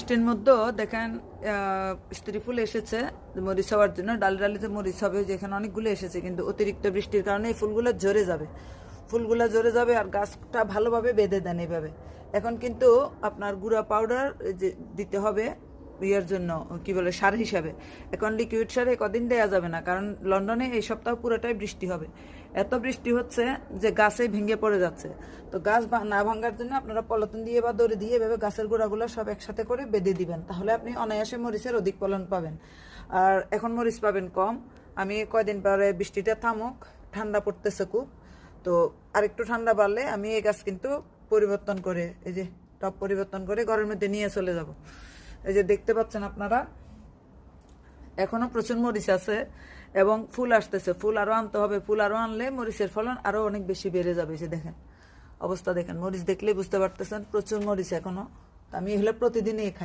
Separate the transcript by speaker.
Speaker 1: বৃষ্টির মধ্যেও দেখেন স্ত্রী ফুল এসেছে মরিচ হওয়ার জন্য, ডালিতে মরিচ হবে, যেখানে অনেকগুলো এসেছে, কিন্তু অতিরিক্ত বৃষ্টির কারণে এই ফুলগুলো ঝরে যাবে, আর গাছটা ভালোভাবে বেঁধে দেন এইভাবে। এখন কিন্তু আপনার গুঁড়া পাউডার যে দিতে হবে ইয়ের জন্য, কি বলে, সার হিসাবে। এখন লিকুইড সারে কদিন দেওয়া যাবে না, কারণ লন্ডনে এই সপ্তাহ পুরোটাই বৃষ্টি হবে। এত বৃষ্টি হচ্ছে যে গাছে ভেঙে পড়ে যাচ্ছে। তো গাছ না ভাঙার জন্য আপনারা পলিথিন দিয়ে বা দড়ি দিয়ে এভাবে গাছের গোড়াগুলো সব একসাথে করে বেঁধে দিবেন, তাহলে আপনি অনায়াসে মরিচের অধিক ফলন পাবেন। আর এখন মরিচ পাবেন কম। আমি কয়দিন পরে বৃষ্টিটা থামুক, ঠান্ডা পড়তেছে খুব, তো আরেকটু ঠান্ডা বাড়লে আমি এই গাছ কিন্তু পরিবর্তন করে, এই যে টব পরিবর্তন করে ঘরের মধ্যে নিয়ে চলে যাব। এই যে দেখতে পাচ্ছেন আপনারা, এখনো প্রচুর মরিচ আছে এবং ফুল আসতেছে, ফুল আরো আনতে হবে, ফুল আরো আনলে মরিচের ফলন আরো অনেক বেশি বেড়ে যাবে। যে দেখেন অবস্থা, দেখেন মরিচ দেখলেই বুঝতে পারতেছেন প্রচুর মরিচ এখনো। আমি এগুলো প্রতিদিনই খাই।